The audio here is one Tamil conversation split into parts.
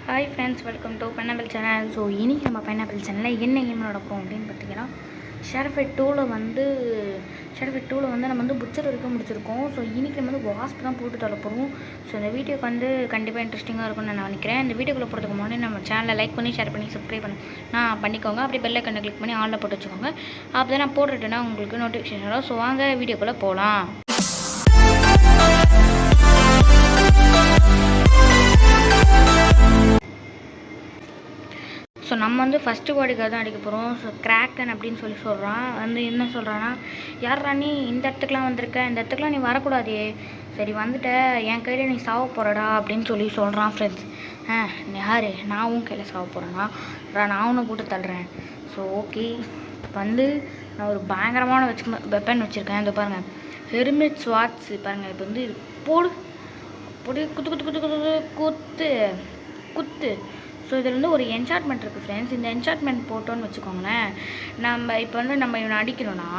Hi friends, welcome to pineapple channel. So இன்றைக்கி நம்ம பைனாப்பிள் சேனலில் என்ன கேம் நடக்கும் அப்படின்னு பார்த்தீங்கன்னா, ஷேர்ஃபைட் டூவில் நம்ம வந்து புச்சர் வரைக்கும் முடிச்சிருக்கோம். ஸோ இன்றைக்கி நம்ம வந்து வாஸ்ப் தான் போட்டு தரப்போம். ஸோ இந்த வீடியோக்கு வந்து கண்டிப்பாக இன்ட்ரெஸ்டிங்காக இருக்கும்னு நான் நினைக்கிறேன். இந்த வீடியோக்குள்ளே போகிறதுக்கு முன்னாடி நம்ம சேனலை லைக் பண்ணி, ஷேர் பண்ணி, சப்ஸ்கிரைப் பண்ணிக்கோங்க. அப்படியே பெல் ஐக்கனை கிளிக் பண்ணி ஆலில் போட்டு வச்சுக்கோங்க. அப்போ தான் நான் போட்டுட்டேன்னா உங்களுக்கு நோட்டிஃபிகேஷன் வரும். ஸோ வாங்க வீடியோக்குள்ளே போகலாம். ஸோ நம்ம வந்து ஃபஸ்ட்டு பாடிக்காக தான் அடிக்க போகிறோம். ஸோ கிராக்கன் அப்படின்னு சொல்கிறான். வந்து என்ன சொல்கிறான்னா, யாரா நீ இந்த இடத்துக்குலாம் வந்திருக்க, இந்த இடத்துக்குலாம் நீ வரக்கூடாதே, சரி வந்துட்ட, என் கையில் நீ சாவ போகிறடா அப்படின்னு சொல்கிறான் ஃப்ரெண்ட்ஸ். யார் நான் உன் கையில் சாவ போகிறேன்னா, நான் உன்னை போட்டு தள்ளுறேன். ஸோ ஓகே, வந்து நான் ஒரு பயங்கரமான வெப்பன் வச்சுருக்கேன். இந்த பாருங்கள், ஹெர்மிட் ஸ்வாட்ஸ் பாருங்கள். இப்போ வந்து போடு அப்படி குத்து குத்து குத்து குத்து குத்து குத்து. ஸோ இதில் வந்து ஒரு என்சார்ட்மெண்ட் இருக்குது ஃப்ரெண்ட்ஸ். இந்த என்சார்ட்மெண்ட் போட்டோன்னு வச்சுக்கோங்களேன், நம்ம இப்போ வந்து நம்ம இவனை அடிக்கணும்னா,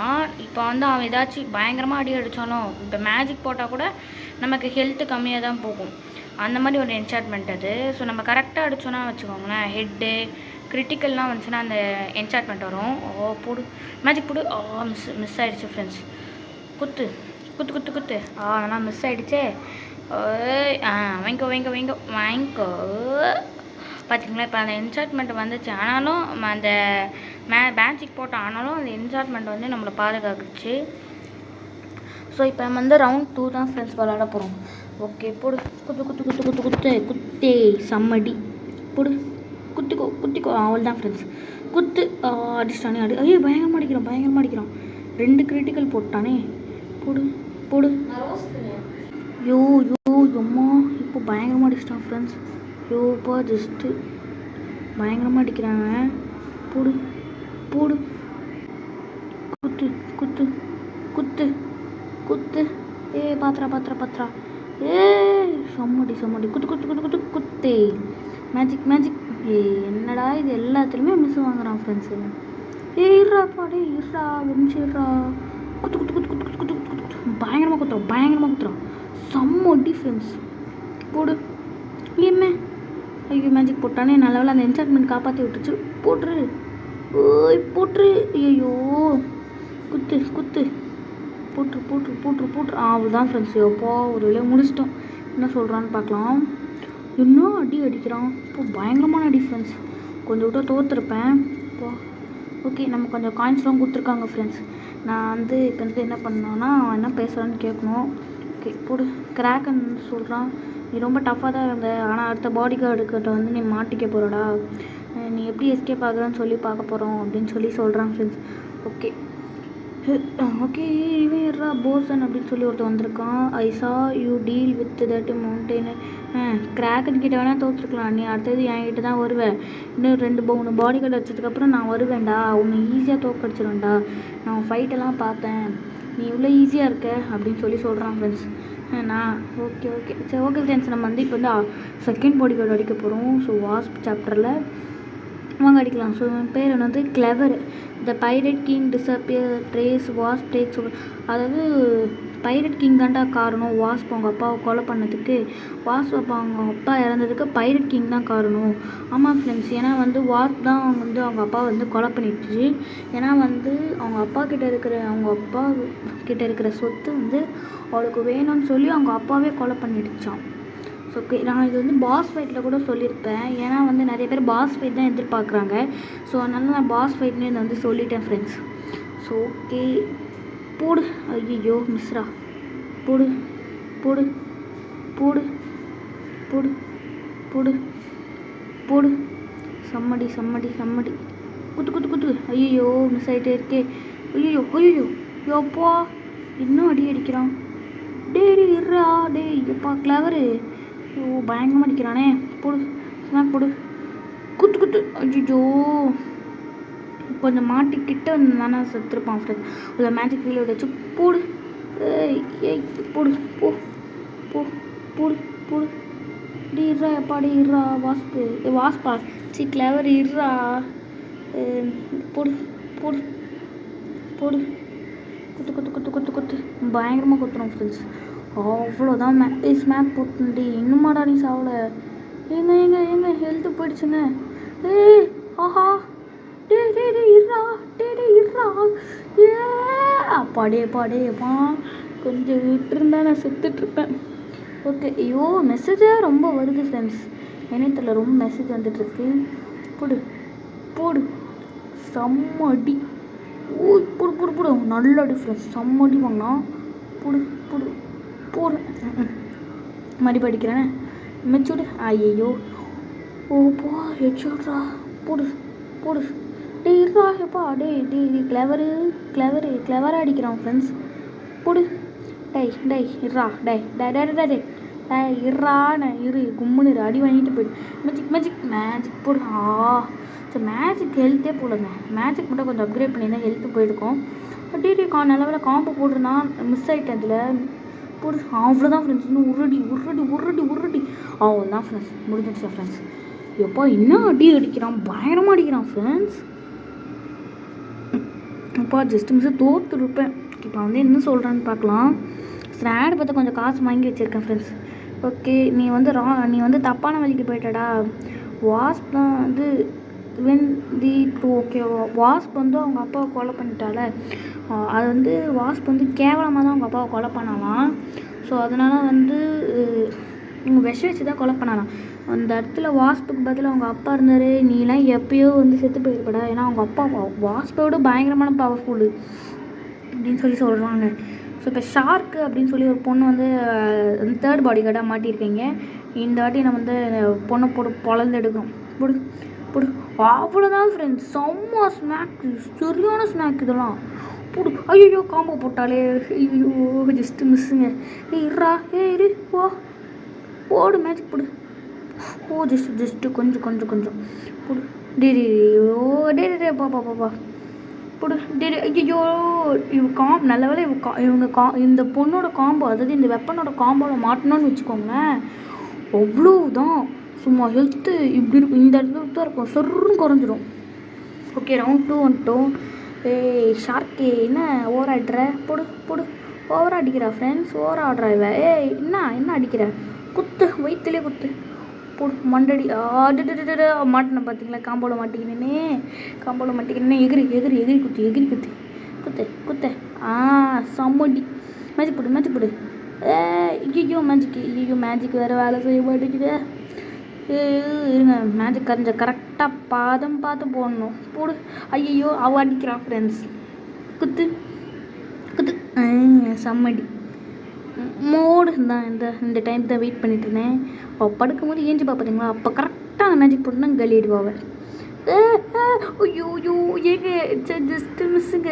இப்போ வந்து அவன் ஏதாச்சும் பயங்கரமாக அடித்தாலும், இப்போ மேஜிக் போட்டால் கூட நமக்கு ஹெல்த்து கம்மியாக தான் போகும். அந்த மாதிரி ஒரு என்சார்ட்மெண்ட் அது. ஸோ நம்ம கரெக்டாக அடித்தோன்னா வச்சுக்கோங்களேன், ஹெட்டு கிரிட்டிக்கல்லாம் வந்துச்சுன்னா அந்த என்சார்ட்மெண்ட் வரும். போடு மேஜிக் போடு. மிஸ் ஆகிடுச்சு ஃப்ரெண்ட்ஸ். குத்து குத்து குத்து குத்து. அதெல்லாம் மிஸ் ஆகிடுச்சே. வாங்கிக்கோ பார்த்திங்களா. இப்போ அந்த என்சார்ட்மெண்ட் வந்துச்சு, ஆனாலும் அந்த மேஜிக் போட்ட ஆனாலும் அந்த என்சார்ட்மெண்ட் வந்து நம்மளை பாதுகாக்குச்சு. ஸோ இப்போ நம்ம வந்து ரவுண்ட் 2 தான் ஃப்ரெண்ட்ஸ் விளாட போகிறோம். ஓகே, போடு குத்து குத்து குத்து குத்து குத்து குத்தே சம்மடி போடு குத்திக்கோ அவள் தான் ஃப்ரெண்ட்ஸ். குத்து அடிச்சிட்டானே ஐயோ பயங்கரமாக அடிக்கிறான். 2 கிரிட்டிக்கல் போட்டானே. போடு போடு. யோ அம்மா, இப்போ பயங்கரமாக அடிச்சிட்டான் ஃப்ரெண்ட்ஸ். யோப்பா, ஜஸ்ட்டு பயங்கரமாக அடிக்கிறாங்க. போடு போடு குத்து குத்து குத்து குத்து. பாத்திரா சம்மடி குத்து குத்து குத்து குத்து குத்தே. மேஜிக். என்னடா இது, எல்லாத்துலேயுமே மிஸ் வாங்குறான் ஃப்ரெண்ட்ஸ். இருறா வெஞ்சிடுறா. குத்து குத்து குத்து குத்து குத்து குத்து குத்து. பயங்கரமாக குத்துறான். சம்மடி ஃப்ரெண்ட்ஸ். போடு ஏமே. ஐயோ மேஜிக் போட்டானே. நல்லவேளை அந்த என்சார்ட்மெண்ட் காப்பாற்றி விட்டுச்சு. போட்டுரு. ஐயோ குத்து போட்டுரு. அவ்வளோதான் ஃப்ரெண்ட்ஸ். எப்போ ஒரு வேலையை முடிச்சிட்டோம். என்ன சொல்கிறான்னு பார்க்கலாம். இன்னும் அடிக்கிறான். இப்போ பயங்கரமான அடி ஃப்ரெண்ட்ஸ். கொஞ்சம் விட்டு தோற்றுருப்பேன். இப்போ ஓகே, நம்ம கொஞ்சம் காயின்ஸ்லாம் கொடுத்துருக்காங்க ஃப்ரெண்ட்ஸ். நான் வந்து இப்போ வந்து என்ன பண்ணோன்னா, என்ன பேசுகிறான்னு கேட்கணும். ஓகே போடு. கிராக்கன் சொல்கிறான், நீ ரொம்ப டஃப்பாக தான் இருந்த, ஆனால் அடுத்த பாடி கார்டுக்கிட்ட வந்து நீ மாட்டிக்க போகிறடா, நீ எப்படி எஸ்கேப் ஆகுறன்னு சொல்லி பார்க்க போகிறோம் அப்படின்னு சொல்கிறான் ஃப்ரெண்ட்ஸ். ஓகே இவன் இருறா போசன் அப்படின்னு சொல்லி ஒருத்தர் வந்திருக்கான். I saw you deal with that mountain. Kraken கிட்ட வேணால் தோற்றுருக்கலாம், நீ அடுத்தது என்கிட்ட தான் வருவேன். இன்னும் 2 பாடி கார்டு வச்சதுக்கப்புறம் நான் வருவேன்டா, உன்னை ஈஸியாக தோக்கடிச்சிடுவேன்டா, நான் ஃபைட்டெல்லாம் பார்த்தேன், நீ இவ்வளோ ஈஸியாக இருக்க அப்படின்னு சொல்கிறான் ஃப்ரெண்ட்ஸ். ஓகே சரி ஓகே ஃப்ரெண்ட்ஸ், நம்ம வந்து இப்போ வந்து செகண்ட் பாடி கார்டு அடிக்க போகிறோம். ஸோ வாஸ்ப் சாப்டரில் வாங்க அடிக்கலாம். ஸோ என் பேர் வந்து Clover. The pirate king disappear trace wasp takes. அதாவது பைரட் கிங் தான்டா காரணம் வாஸ்ப் அவங்க அப்பாவை கொலை பண்ணதுக்கு. வாஸ்ப் அவங்க அப்பா இறந்ததுக்கு பைரட் கிங் தான் காரணம். ஆமாம் ஃப்ரெண்ட்ஸ், ஏன்னா வந்து வாஸ்ப் தான் வந்து அவங்க அப்பா வந்து கொலை பண்ணிடுச்சு. ஏன்னா வந்து அவங்க அப்பா கிட்ட இருக்கிற சொத்து வந்து அவளுக்கு வேணும்னு சொல்லி அவங்க அப்பாவே கொலை பண்ணிடுச்சான். ஸோ ஓகே, நான் இது வந்து பாஸ் ஃபைட்டில் கூட சொல்லியிருப்பேன். ஏன்னா வந்து நிறைய பேர் பாஸ் ஃபைட் தான் எதிர்பார்க்குறாங்க. ஸோ அதனால நான் பாஸ் ஃபைட்னு வந்து சொல்லிட்டேன் ஃப்ரெண்ட்ஸ். ஸோ ஓகே போடு. ஐயோ மிஸ்ரா. போடு போடு போடு போடு போடு போடு. சம்மடி குத்து குத்து குத்து. ஐயோ மிஸ் ஆகிட்டே இருக்கே. ஐயோ யோப்பா, இன்னும் அடிக்கிறான். இருறா எப்பா கிளவரு. பயங்கரமாக அடிக்கிறானே. போடு ஸ்மாக் போடு. குத்து. ஐயோ கொஞ்சம் மாட்டிக்கிட்ட தானே செத்துருப்பான் ஃப்ரெண்ட்ஸ். அதில் மேஜிக் வீல் வச்சு போடு. போடு போடு. இருறா எப்பாடி இருறா. வாஸ்பா சி கிளவர் இருறா. போடு குத்து. பயங்கரமாக குத்துறோம் ஃப்ரெண்ட்ஸ். அவ்வளோதான் ஸ்மாக் போட்டுண்டி. இன்னுமாடா நீ சாவலை. ஏங்க ஹெல்த்து போயிடுச்சுங்க. ஏய் ஆஹா, இருடா, இருடா. ஏ அப்பாடேப்பா, கொஞ்சம் விட்டுருந்தா நான் செத்துட்ருப்பேன். ஓகே. ஐயோ, மெசேஜாக ரொம்ப வருது ஃப்ரெண்ட்ஸ். இணையத்தில் ரொம்ப மெசேஜ் வந்துட்டுருக்கு. போடு செம்ம அடி. ஓ போடு நல்ல அடி ஃப்ரெண்ட்ஸ், செம்ம அடி வாங்கினா. போடு மறுபடி படிக்கிறேன். மெச்சூடு. ஐயோ ஓப்பா ஹெட்ஷாட்ரா. போடு இருடா எப்பா. கிளவராக அடிக்கிறான் ஃப்ரெண்ட்ஸ். போடு டேய் இருடா. இருறான்னு இரு, கும்முன்னு இரு, அடி வாங்கிட்டு போயிடு. மேஜிக் போடு. சரி, மேஜிக் ஹெல்த்தே போடுங்க. மேஜிக் மட்டும் கொஞ்சம் அப்கிரேட் பண்ணியிருந்தா ஹெல்த்து போயிடுக்கும். நல்ல காம்போ போடுறேன்னா மிஸ் ஆகிட்டேன் அதில். போடு. அவ்வளோதான் ஃப்ரெண்ட்ஸ். இன்னும் உருடி அவ்வளோதான் ஃப்ரெண்ட்ஸ், முடிஞ்சிடுச்சா ஃப்ரெண்ட்ஸ். எப்போ இன்னும் அடிக்கிறான், பயங்கரமாக அடிக்கிறான் ஃப்ரெண்ட்ஸ். அப்பா ஜஸ்ட் மிஸ்ஸு தோற்றுருப்பேன். இப்போ என்ன சொல்கிறான்னு பார்க்கலாம். ஸ்நாட் பார்த்து கொஞ்சம் காசு வாங்கி வச்சுருக்கேன் ஃப்ரெண்ட்ஸ். ஓகே, நீ வந்து தப்பான வழிக்கு போயிட்டடா. வாஸ்ப் தான் வந்து ஓகே. வாஸ்ப் வந்து அவங்க அப்பாவை கொலை பண்ணிட்டால. அது வந்து வாஸ்ப் வந்து கேவலமாக தான் அவங்க அப்பாவை கொலை பண்ணலாம். ஸோ அதனால் வந்து இவங்க வச்சு தான் கொலை பண்ணலாம். அந்த இடத்துல வாஸ்புக்கு பதில் அவங்க அப்பா இருந்தார். நீலாம் எப்பயோ வந்து செத்து போயிருப்படா. ஏன்னா அவங்க அப்பா வாஸ்போட பயங்கரமான பவர்ஃபுல்லு அப்படின்னு சொல்கிறாங்க. ஸோ இப்போ ஷார்க்கு அப்படின்னு சொல்லி ஒரு பொண்ணு வந்து 3rd பாடி கார்டாக மாட்டியிருக்கீங்க. இந்த வாட்டி நம்ம வந்து பொண்ணை பொழந்து எடுக்கிறோம். போடு அவ்வளோதான் ஃப்ரெண்ட்ஸ். செம்ம ஸ்நாக்கு, சரியான ஸ்நாக் இதெல்லாம். ஐயோ காம்போ போட்டாலே. ஐயோ ஜஸ்ட்டு மிஸ்ஸுங்க. இருடா. இரு போடு மேஜிக் போடு. ஜஸ்ட்டு கொஞ்சம் போடு. டே பாப்பா போடு. ஐயோ நல்ல வேலை இந்த பொண்ணோட காம்போ, அதாவது இந்த வெப்பனோட காம்போவில் மாட்டணும்னு வச்சுக்கோங்களேன், அவ்வளோதான். சும்மா ஹெல்த்து இப்படி இருக்கும், இந்த இடத்துல தான் இருக்கும், சொருன்னு குறைஞ்சிடும். ஓகே, ரவுண்ட் 2 வந்துட்டோம். ஷார்க்கே என்ன ஓவர் ஆடுற? போடு ஓவர் அடிக்கிறா ஃப்ரெண்ட்ஸ், ஓவர் ஆடுறா இவ. என்ன அடிக்கிற? குத்து, வயிற்றுலேயே குத்து. போடு மண்டடி. மாட்டினேன் பார்த்தீங்களா, காம்போவில் மாட்டிக்கினே. எகிரி குத்து. சம்மடி. மேஜிக் போடு. ஐயோ மேஜிக் வேறு வேலை செய்ய மாட்டேங்குது. இருங்க, மேஜிக் கரெக்டாக பாதம் பார்த்து போடணும். போடு. ஐயோ அவ அடிக்கிறான் ஃப்ரெண்ட்ஸ். குத்து சம்மடி. மோடு தான். இந்த டைம் தான் வெயிட் பண்ணிட்டு இருந்தேன். அவள் படுக்கும்போது ஏஞ்சி பார்த்தீங்களா, அப்போ கரெக்டாக அந்த மேஜிக் போட்டுனா கலிடுவாள். ஐயோ ஏங்க ஜஸ்ட்டு மிஸ்ஸுங்க.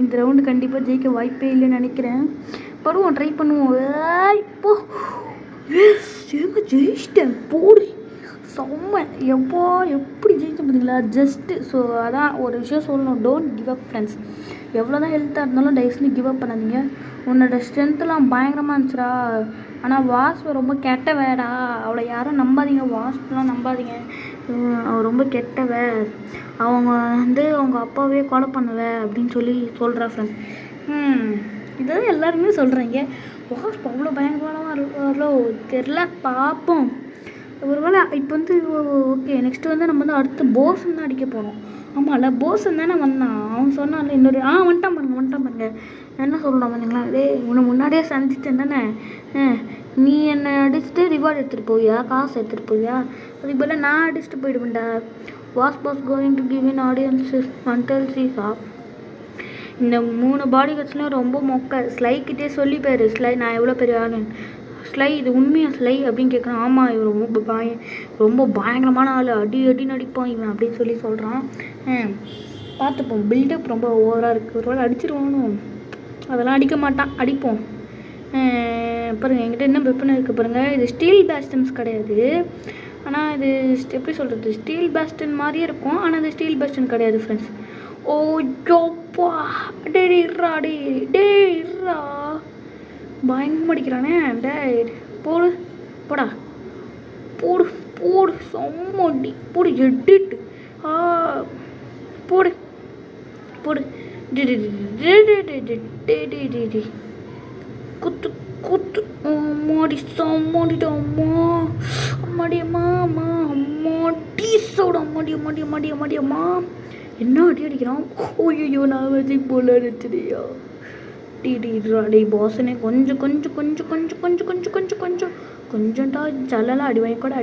இந்த ரவுண்டு கண்டிப்பாக ஜெயிக்க வாய்ப்பே இல்லைன்னு நினைக்கிறேன். ட்ரை பண்ணுவோம். இப்போ ஏங்க ஜெயிச்சிட்டேன். போடு செம்ம. எப்படி ஜெயிச்சேன் பார்த்தீங்களா, ஜஸ்ட்டு. ஸோ அதான் ஒரு விஷயம் சொல்லணும், டோன்ட் கிவ் அப் ஃப்ரெண்ட்ஸ். எவ்வளோ தான் ஹெல்த்தாக இருந்தாலும் தயவுசெய்து கிவ் அப் பண்ணாதீங்க. உன்னோட ஸ்ட்ரென்த்லாம் பயங்கரமாக இருந்துச்சுடா. ஆனால் வாஸ்ப் ரொம்ப கெட்ட வேடா. அவளை யாரும் நம்பாதீங்க, வாஸ்ப்லாம் நம்பாதீங்க. அவள் ரொம்ப கெட்டவ. அவங்க வந்து அவங்க அப்பாவே கொலை பண்ணுவ அப்படின்னு சொல்கிறா ஃப்ரெண்ட்ஸ். இதுதான் எல்லாருமே சொல்கிறீங்க. வாஸ்ப் அவ்வளோ பயங்கரமாக இருக்காரோ தெரில, பார்ப்போம். ஒருவேளை இப்போ வந்து ஓகே, நெக்ஸ்ட்டு வந்து நம்ம வந்து அடுத்து போசன் தான் அடிக்க போகிறோம். ஆமாம்ல, போசன் தானே வந்தான். அவன் சொன்னான்ல இன்னொரு வந்துட்டான் பாருங்க. என்ன சொல்கிறான் பார்த்தீங்களா, உன்னை முன்னாடியே சந்திச்சேன் தானே. நீ என்னை அடிச்சுட்டு ரிவார்டு எடுத்துகிட்டு போவியா, காசு எடுத்துகிட்டு போவியா? அதுக்கு பதிலாக நான் அடிச்சுட்டு போயிடுவேன்டா. Was going to give in audience until she stop. இந்த 3 பாடி கார்ட்ஸ்லாம் ரொம்ப மொக்க. ஸ்லைக்கிட்டே சொல்லிப்பாரு, ஸ்லை நான் எவ்வளோ பெரிய ஆளு. ஸ்லை இது உண்மையாக ஸ்லை அப்படின்னு கேட்குறான். ஆமாம், இவர் ரொம்ப பயங்கரமான ஆள், அடி நடிப்பான் இவன் அப்படின்னு சொல்கிறான். பார்த்துப்போம். பில்டப் ரொம்ப ஓவராக இருக்குது. ஒரு வேளை அடிச்சிருவானோ? அதெல்லாம் அடிக்க மாட்டான், அடிப்போம். பாருங்கள், என்கிட்ட என்ன வெப்பன் இருக்குது பாருங்கள். இது ஸ்டீல் பேஸ்டன்ஸ் கிடையாது. ஆனால் இது எப்படி சொல்கிறது, ஸ்டீல் பேஸ்டன் மாதிரியே இருக்கும். ஆனால் இது ஸ்டீல் பேஸ்டன் கிடையாது ஃப்ரெண்ட்ஸ். ஓ ஜோப்பா. டேரா பயங்கரமாக அடிக்கிறானே. போடா போடு செம்மடி. போடு எடிட்டு. போடு குத்து அம்மாடி சம்மாடிட்டா அம்மா அம்மாடி அம்மா அம்மா அம்மாடி சோட அம்மாடி அம்மாடி அம்மாடி அம்மாடி அம்மா என்ன அடி அடிக்கிறான். ஓய்யோ நான் மேஜிக் போல நினச்சிடியா. டீ பாசனே கொஞ்சம் கொஞ்சம் கொஞ்சம் கொஞ்சம் கொஞ்சம் கொஞ்சம் கொஞ்சம் கொஞ்சம் கொஞ்சம்டா ஜல்லலாம் அடி வாங்கிக்கூட.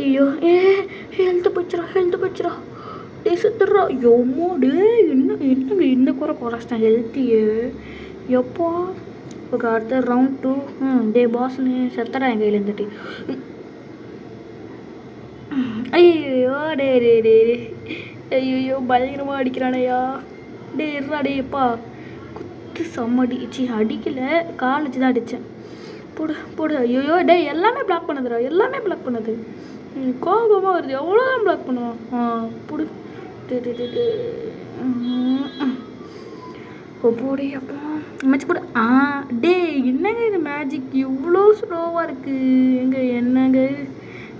ஐயோ ஹெல்த்து போச்சுடா. டே செத்துடுறா. யோமோ டே என்னங்க இந்த குறை குறைச்சிட்டேன் ஹெல்த்தியே எப்போ. ஓகே அடுத்த ரவுண்ட் 2. டே பாஸ்னு செத்துறா என் கையில் இருந்துட்டு. ஐயோ டே ஐயோ பயங்கரமாக அடிக்கிறானையா. டே இருடா டேப்பா குத்து செம்மடி அடிக்கலை கால் வச்சு தான் அடித்தேன். போடு ஐயோ டே எல்லாமே பிளாக் பண்ணுது. கோபமாக வருது எவ்வளோதான் பிளாக் பண்ணுவான். போடு போடு அப்பா மேட்ச் போடு. டே என்னங்க இது மேஜிக் இவ்வளோ ஸ்லோவாக இருக்குது. என்னங்க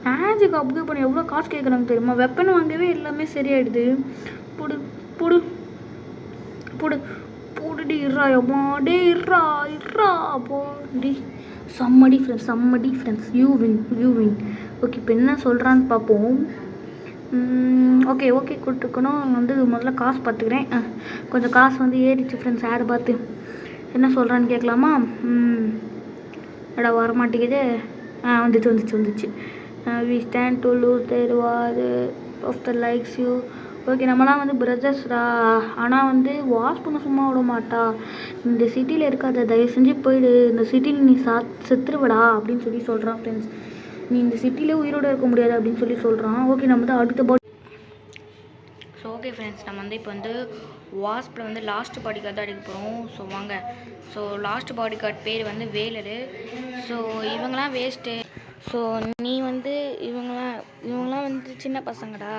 மேஜிக் அப்சர்வ் பண்ண எவ்வளோ காசு கேட்குறாங்க தெரியுமா. வெப்பன் வாங்கவே எல்லாமே சரியாயிடுது. போடுடி இருறா எம்மா டே இருறா போடி. சம்மடி ஃப்ரெண்ட்ஸ் யூ வின். ஓகே இப்போ என்ன சொல்கிறான்னு பார்ப்போம். ஓகே கொடுத்துக்கணும் முதல்ல காசு பார்த்துக்கிறேன். கொஞ்சம் காசு ஏறிச்சு ஃப்ரெண்ட்ஸ் ஆடு பார்த்து. என்ன சொல்கிறான்னு கேட்கலாமா. வர மாட்டேங்குது. வந்துச்சு. We stand to lose their war of the likes you. Okay நம்மளாம் பிரதர்ஸ்டா. ஆனால் வாஷ் பண்ண சும்மா விட மாட்டா. இந்த சிட்டியில் இருக்காத தயவு செஞ்சு போயிடு. இந்த சிட்டியில் நீ செத்துருவடா அப்படின்னு சொல்கிறான் ஃப்ரெண்ட்ஸ். நீ இந்த சிட்டிலே உயிரோடு இருக்க முடியாது அப்படின்னு சொல்கிறான். ஓகே நம்ம அடுத்த பாடி. ஸோ ஓகே ஃப்ரெண்ட்ஸ் நம்ம இப்போ வாஸ்பில் லாஸ்ட் பாடி கார்டு தான் அடிக்க போகிறோம். ஸோ வாங்க. ஸோ லாஸ்ட் பாடி கார்டு பேர் வேலரு. ஸோ இவங்களாம் வேஸ்ட்டு. ஸோ நீ இவங்களாம் சின்ன பசங்கடா.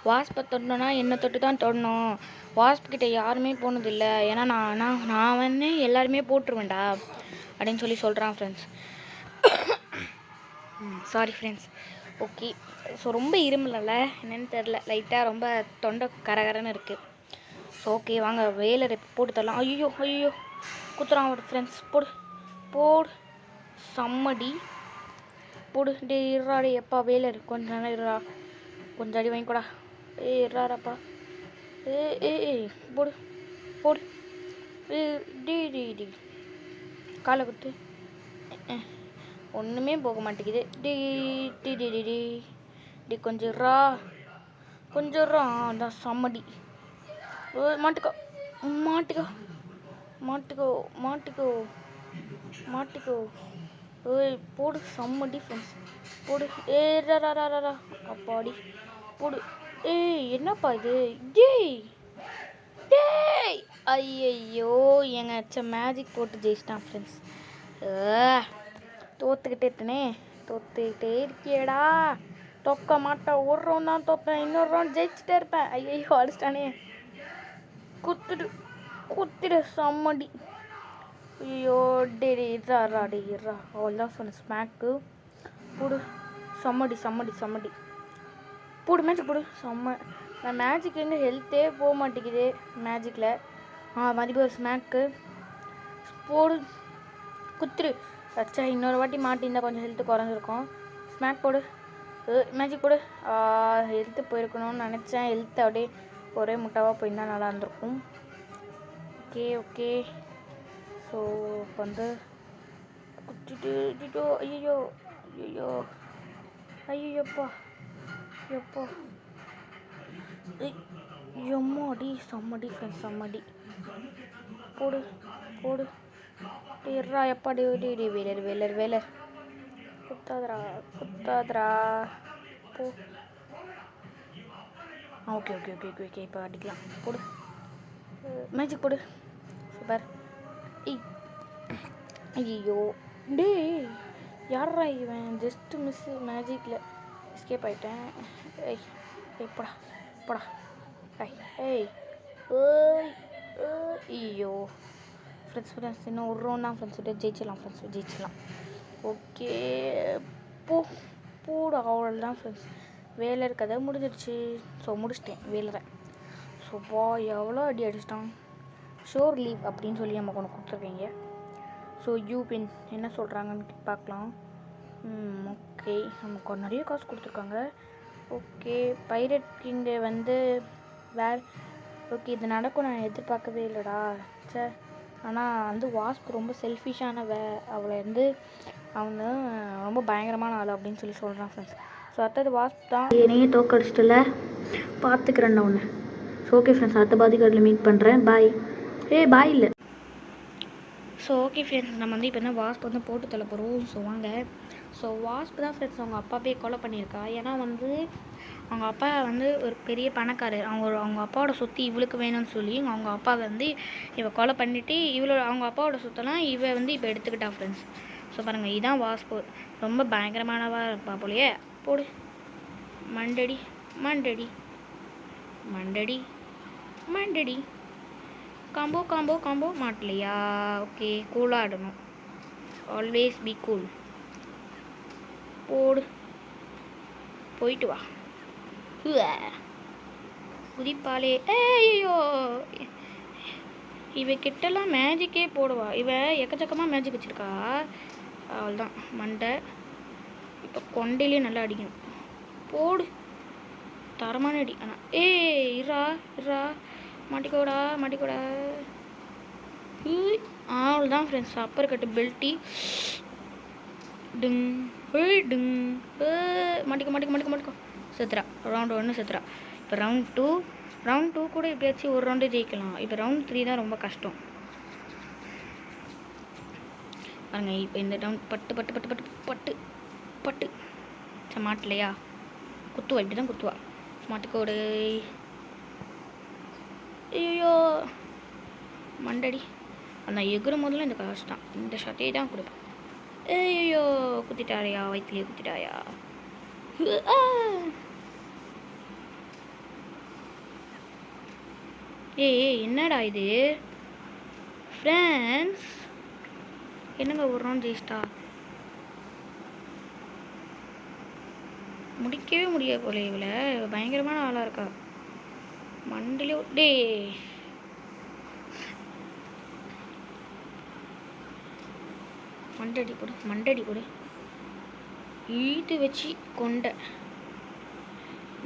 வாஸ்பை தொடணுன்னா என்னை தொட்டு தான் தொடணும். வாஸ்ப்கிட்ட யாருமே போனதில்லை. ஏன்னா நான் எல்லாருமே போட்டுருவேன்டா அப்படின்னு சொல்கிறான் friends. Sorry friends. Okay so ரொம்ப இருமலல்ல என்னென்னு தெரில. லைட்டாக ரொம்ப தொண்டை கரகரன்னு இருக்குது. ஸோ ஓகே வாங்க வேலரை போட்டு தரலாம். ஐயோ குத்துறான் ஒரு ஃப்ரெண்ட்ஸ். போடு செம்மடி போடு. டே இருறாடே எப்பா வேலர் கொஞ்சம் நல்லா இருறா. கொஞ்சம் அடி வாங்கிக்கூடா. இருறாப்பா. போடு டி காலை குத்து. ஒன்றுமே போக மாட்டேங்குது. டி கொஞ்சம் அதான் செம்மடி. மாட்டுக்கோ. போடு செம்மடி ஃப்ரெண்ட்ஸ். போடு ரா அப்பாடி போடு. என்னப்பா இது. டேய் ஐயோ எங்க மேஜிக் போட்டு ஜெயிச்சிட்டான் ஃப்ரெண்ட்ஸ். தோத்துக்கிட்டே இருக்கியடா. தொக்க மாட்டேன். ஒரு ரவுண்ட் தான் தோப்பேன். இன்னொரு ரவுண்ட் ஜெயிச்சுட்டே இருப்பேன். ஐயோ அடிச்சிட்டானே. குத்துடு செம்மடி. ஐயோ டே இருறா அவ்வளோதான் சொன்ன ஸ்மாக்கு. போடு செம்மடி. போடு மேஜிக் போடு நான் மேஜிக் ஹெல்த்தே போக மாட்டேங்குது மேஜிக்கில். மதிப்பு ஒரு ஸ்மாக்கு போடு. குத்துரு. வச்சா இன்னொரு வாட்டி மாட்டியிருந்தால் கொஞ்சம் ஹெல்த்து குறைஞ்சிருக்கும். ஸ்மாக் போடு. மேஜிக் போடு. ஹெல்த்து போயிருக்கணும்னு நினச்சேன். ஹெல்த்து அப்படியே ஒரே முட்டாவாக போயிருந்தால் நல்லா இருந்திருக்கும். ஓகே ஸோ இப்போ குத்திட்டு ஐயோப்பா எம்மாடி செம்மடி ஃப்ரெண்ட்ஸ் செம்மடி. போடு டேர்ரா எப்பா டே வேலர் குத்தாதரா போ. ஓகே இப்போ அடிக்கலாம். போடு மேஜிக் போடு. சூப்பர். ஐயோ டே யாரா இவன். ஜஸ்ட்டு மிஸ்ஸு மேஜிக்கில் எஸ்கேப் ஆகிட்டேன். போடா ஐயோ ஃப்ரெண்ட்ஸ் இன்னும் ஒரு ரவுண்ட் தான் ஃப்ரெண்ட்ஸ். ஜெயிச்சிடலாம். ஓகே போடு அவ்வளோதான் ஃப்ரெண்ட்ஸ். வேலர் கதை முடிஞ்சிடுச்சு. ஸோ முடிச்சிட்டேன் வேலரை. ஸோ எவ்வளோ அடி அடிச்சிட்டான். ஷோர் லீவ் அப்படின்னு நம்ம கொண்டு கொடுத்துருக்கீங்க. ஸோ யூபின் என்ன சொல்கிறாங்கன்னு பார்க்கலாம். ஓகே, நமக்கு நிறைய காசு கொடுத்துருக்காங்க. ஓகே, பைரட் கிங்கு வந்து ஓகே இது நடக்கும் நான் எதிர்பார்க்கவே இல்லைடா. சே, ஆனால் வந்து வாஸ்ப் ரொம்ப செல்ஃபிஷான அவளை வந்து அவங்க ரொம்ப பயங்கரமான ஆள் அப்படின்னு சொல்கிறான் ஃப்ரெண்ட்ஸ். ஸோ அடுத்தது வாஸ்ப் தான். என்னையே தோக்கடிச்சிட்டுல பார்த்துக்கிறேன் நான் ஒன்று. ஸோ ஓகே ஃப்ரெண்ட்ஸ், அடுத்த பாதிக்கார்டில் மீட் பண்ணுறேன். பாய். பாய் இல்லை. ஸோ ஓகே ஃப்ரெண்ட்ஸ், நம்ம வந்து இப்போ என்ன வாஸ்ப் வந்து போட்டு தள்ள போகிறோம். ஸோ வாங்க. ஸோ வாஸ்ப் தான் ஃப்ரெண்ட்ஸ் அவங்க அப்பாவே கொலை பண்ணியிருக்கா. ஏன்னா வந்து அவங்க அப்பா வந்து ஒரு பெரிய பணக்காரர். அவங்க அப்பாவோட சொத்து இவளுக்கு வேணும்னு சொல்லி அவங்க அப்பா வந்து இவ கொலை பண்ணிவிட்டு அவங்க அப்பாவோட சொத்தெல்லாம் இவ வந்து இப்போ எடுத்துக்கிட்டா ஃப்ரெண்ட்ஸ். ஸோ பாருங்கள், இதுதான் வாஸ்ப். ரொம்ப பயங்கரமானவா இருப்பா போலையே. போடு மண்டடி மண்டடி மண்டடி மண்டடி. காம்போ காம்போ காம்போ மாட்டலையா? ஓகே, கூலாக ஆடணும். Always be cool. போடு, போயிட்டு வா. குதிப்பாலே. ஐயோ, இவ கிட்டலாம் மேஜிக்கே போடுவா. இவ எக்கச்சக்கமாக மேஜிக் வச்சுருக்கா. அவள்தான் மண்டை. இப்போ கொண்டையிலே நல்லா அடிக்கணும். போடு, தரமான அடி. ஆனால் இரா இரா, மாட்டிக்கோடா மாட்டிக்கோடா. அவள்தான் ஃப்ரெண்ட்ஸ், அப்பர் கட்டு பெல்ட்டி. டிங் டிங். மாட்டிக்கோ மாட்டிக்கோ மாட்டிக்கோ மாட்டிக்கோ. செத்துறா. ரவுண்ட் 1 செத்துறா. இப்போ ரவுண்ட் டூ கூட எப்படியாச்சும் ஒரு ரவுண்டு ஜெயிக்கலாம். இப்போ ரவுண்ட் 3 தான் ரொம்ப கஷ்டம் பாருங்க. இப்போ இந்த ரவுண்ட் பட்டு பட்டு பட்டு பட்டு பட்டு பட்டு மாட்டலையா? குத்துவா, இப்படி தான் குத்துவா. மாட்டுக்கோடு. ஐயோ மண்டடி. அந்த எகுற முதல்ல இந்த காசு தான், இந்த ஷர்ட்டே தான் கொடுப்பேன். ஐயோ குத்திட்டாரையா, வயிற்றுலேயே குத்திட்டாயா. என்னடா இது ஃப்ரெண்ட்ஸ்? என்னங்க ஒரு ரவுண்ட் ஜெயிச்சிட்டா? முடிக்கவே முடியாது போல. இவளை பயங்கரமான ஆளாக இருக்கா. மண்டிலே டே. மண்டடி கொடு மண்டடி கொடு. ஈத்து வச்சு கொண்ட.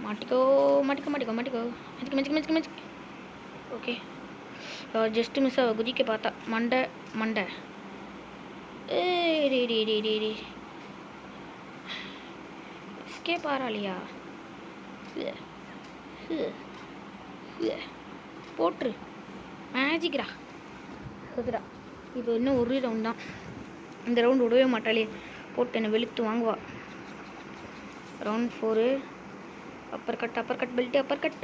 மாட்டிக்கோ மாட்டிக்கோ மாட்டிக்கோ மாட்டிக்கோ. மச்சிக்க மச்சிக்க மச்சிக்க மச்சிக்க. ஓகே, ஜஸ்ட்டு மிஸ் ஆக குதிக்க பார்த்தா. மண்டை மண்டை. டே டே டே டே டே. எஸ்கேப் ஆறாளியா? போட்டுரு மேஜிக்ரா. அதுடா. இப்போ இன்னும் ஒரு ரவுண்ட் தான். இந்த ரவுண்ட் விடவே மாட்டாளே. போட்டு என்னை வெளுத்து வாங்குவா. Round 4. Upper cut belt upper cut.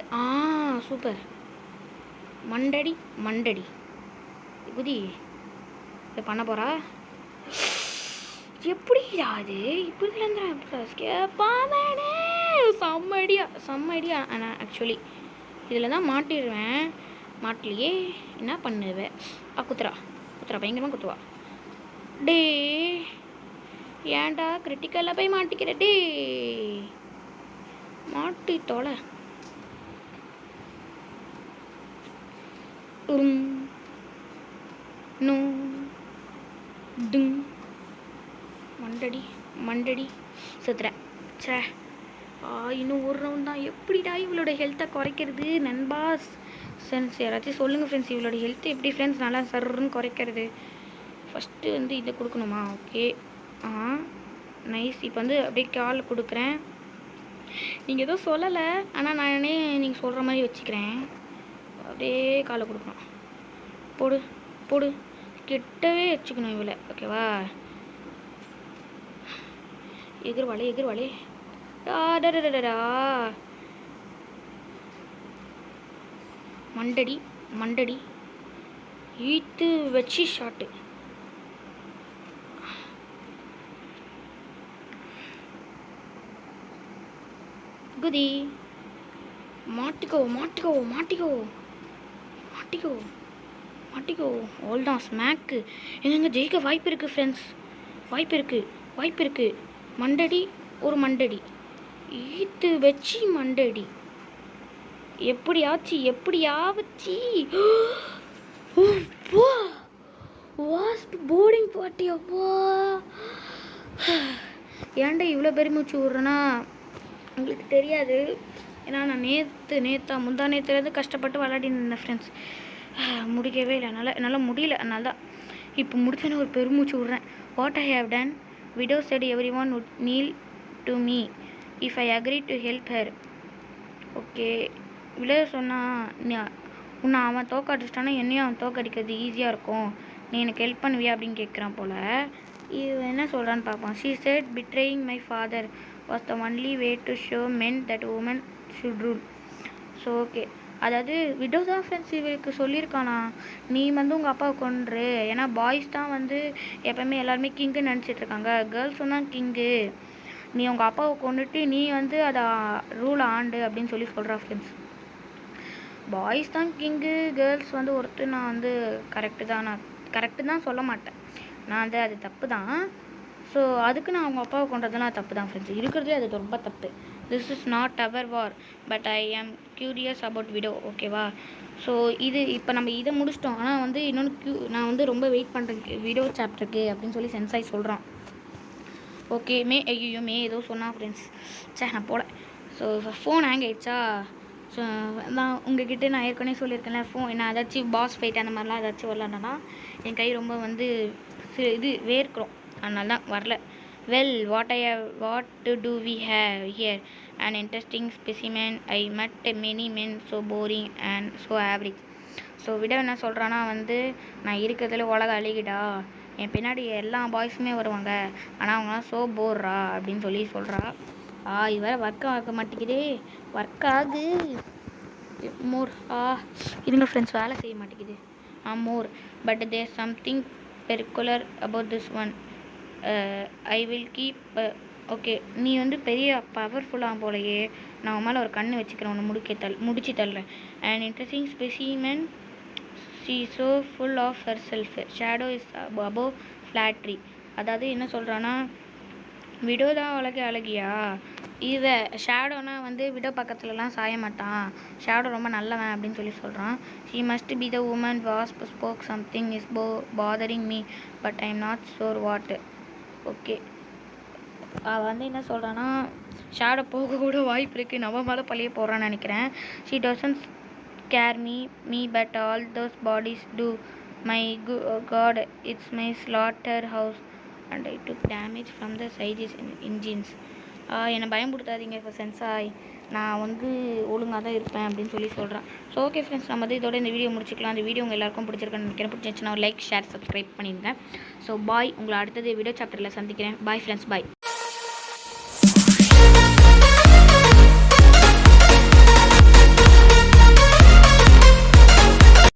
Super. மண்டடி மண்டடி. குதி. இதை பண்ண போகிறா. எப்படி அது இப்படி பாதானே? செம்மடியா. ஆனால் ஆக்சுவலி இதில் தான் மாட்டிடுவேன். மாட்டிலையே என்ன பண்ணுவேன்? குத்துறா பயங்கரமாக குத்துவா. டே ஏன்டா கிரிட்டிக்கலில் போய் மாட்டிக்கிற? டே மாட்டி தொலை. மண்டடி மண்டடி. செத்துறேன். சே, இன்னும் ஒரு ரவுண்ட் தான். எப்படிடா இவளோட ஹெல்த்தை குறைக்கிறது நண்பாஸ்? ஃப்ரெண்ட்ஸ் யாராச்சும் சொல்லுங்கள் ஃப்ரெண்ட்ஸ், இவளோட ஹெல்த்து எப்படி ஃப்ரெண்ட்ஸ் நல்லா சருன்னு குறைக்கிறது? ஃபஸ்ட்டு வந்து இதை கொடுக்கணுமா? Okay, nice. இப்போ வந்து அப்படியே கால் கொடுக்குறேன். நீங்கள் எதுவும் சொல்லலை, ஆனால் நானே நீங்கள் சொல்கிற மாதிரி வச்சுக்கிறேன். அப்படியே காலை கொடுக்கணும். போடு போடு. கிட்டவே வச்சுக்கணும் இவளை. ஓகேவா? எகிர்வாளே. டாடா. மண்டடி ஈத்து வச்சு ஷாட்டு. குதி. மாட்டிக்கோ. ஆல்தான் ஸ்மாக்கு. எங்க ஜெயிக்க வாய்ப்பு இருக்குது ஃப்ரெண்ட்ஸ். வாய்ப்பு இருக்கு. மண்டடி ஒரு மண்டடி. ஈத்து வச்சு மண்டடி. எப்படியாச்சு வாஸ்ப் போர்டிங் பார்ட்டி. அப்பா ஏன்டா இவ்வளோ பெருமூச்சு விட்றேன்னா உங்களுக்கு தெரியாது. ஏன்னா நான் முந்தா நேற்றுலேருந்து கஷ்டப்பட்டு விளையாடின்னு இருந்தேன் ஃப்ரெண்ட்ஸ். முடிக்கவே இல்லை, என்னால் முடியல. அதனால தான் இப்போ முடிச்சோன்னே ஒரு பெருமூச்சு விட்றேன். What I have done. Widow set every one would kneel to me if I agreed to help her. Okay, விட சொன்னால் உன்னை அவன் தோக்கடிச்சிட்டானா என்னையும் அவன் தோக்கடிக்கிறது ஈஸியாக இருக்கும், நீ எனக்கு ஹெல்ப் பண்ணுவியா அப்படின்னு கேட்குறான் போல். இவன் என்ன சொல்கிறான்னு பார்ப்பான். she said betraying my father was the only way to show men that women should rule. So okay, அதாவது விடோ தான் ஃப்ரெண்ட்ஸ் இவருக்கு சொல்லியிருக்கானா, நீ வந்து உங்கள் அப்பாவை கொன்று. ஏன்னா பாய்ஸ் தான் வந்து எப்போவுமே எல்லாருமே கிங்குன்னு நினச்சிட்ருக்காங்க, கேர்ள்ஸ் தான் கிங்கு. நீ உங்கள் அப்பாவை கொண்டுட்டு நீ வந்து அதை ரூல் ஆண்டு அப்படின்னு சொல்லி சொல்கிறா ஃப்ரெண்ட்ஸ். பாய்ஸ் தான் கிங்கு, கேர்ள்ஸ் வந்து ஒருத்தர் நான் வந்து கரெக்டு தான் சொல்ல மாட்டேன். நான் வந்து அது தப்பு தான். ஸோ அதுக்கு நான் அவங்க அப்பாவை கொண்டதெல்லாம் தப்பு தான் ஃப்ரெண்ட்ஸ். இருக்கிறதே அது ரொம்ப தப்பு. This is not our war but I am curious about widow. ஓகேவா? ஸோ இது இப்போ நம்ம இதை முடிச்சிட்டோம். ஆனால் வந்து இன்னொன்று நான் வந்து ரொம்ப வெயிட் பண்ணுறேன் விடோ சாப்டருக்கு அப்படின்னு சொல்லி சென்சாய் சொல்கிறான். ஓகே, மே ஏதோ சொன்னா ஃப்ரெண்ட்ஸ். சே நான் போல. ஸோ ஃபோன் ஹேங் ஆகிடுச்சா. ஸோ நான் உங்ககிட்ட நான் ஏற்கனவே சொல்லியிருக்கேன்ல, ஃபோன் நான் ஏதாச்சும் பாஸ் ஃபைட் அந்த மாதிரிலாம் ஏதாச்சும் வரலன்னா என் கை ரொம்ப வந்து இது வேர்க்கிறோம், அதனால தான் வரல. Well, what do we have here an interesting specimen. I met many men so boring and so average. So விட என்ன சொல்கிறான்னா வந்து, நான் இருக்கிறதுல உலக அழிகிடா, என் பின்னாடி எல்லா பாய்ஸுமே வருவாங்க, ஆனால் அவங்களாம் ஸோ போர்றா அப்படின்னு சொல்லி சொல்கிறா. இது வேறு ஆக மாட்டேங்குதே. ஒர்க் ஆகு மோர். இதுங்க ஃப்ரெண்ட்ஸ் வேலை செய்ய மாட்டேங்குது. More but there something peculiar about this one. I will keep. Okay, நீ வந்து பெரிய பவர்ஃபுல்லாக போலையே, நான் மேலே ஒரு கண்ணு வச்சுக்கிறேன், ஒன்று முடிச்சு தள்ளுறேன். And interesting specimen. She so full of herself. Shadow is above flattery. அதாவது என்ன சொல்கிறான்னா, விடோ தான் அழகியா, இதை ஷேடோனா வந்து விடோ பக்கத்துலலாம் சாய மாட்டான், ஷேடோ ரொம்ப நல்லவன் அப்படின்னு சொல்லி சொல்கிறான். She must be the woman wasp spoke something is bothering me but I am not sure what. Okay, அவள் வந்து என்ன சொல்கிறான்னா, ஷேடோ போக கூட வாய்ப்பு இருக்குது, நம்ம மேலே பழைய போடுறான்னு நினைக்கிறேன். She doesn't scare me but all those bodies do. My God, it's my slaughter house and I took damage from the sides engines. என்னை பயன்படுத்தாதீங்க இப்போ சென்சாய், நான் வந்து ஒழுங்காக தான் இருப்பேன் அப்படின்னு சொல்லி சொல்கிறேன். ஸோ ஓகே ஃப்ரெண்ட்ஸ், நம்ம வந்து இதோட இந்த வீடியோ முடிச்சிக்கலாம். அந்த வீடியோ உங்கள் எல்லாருக்கும் பிடிச்சிருக்குன்னு நினைக்கிறேன். பிடிச்சிருந்துச்சுன்னா லைக், ஷேர், சப்ஸ்கிரைப் பண்ணிடுங்க. ஸோ பாய், உங்களை அடுத்தது வீடியோ சாப்டரில் சந்திக்கிறேன். பாய் ஃப்ரெண்ட்ஸ், பாய்.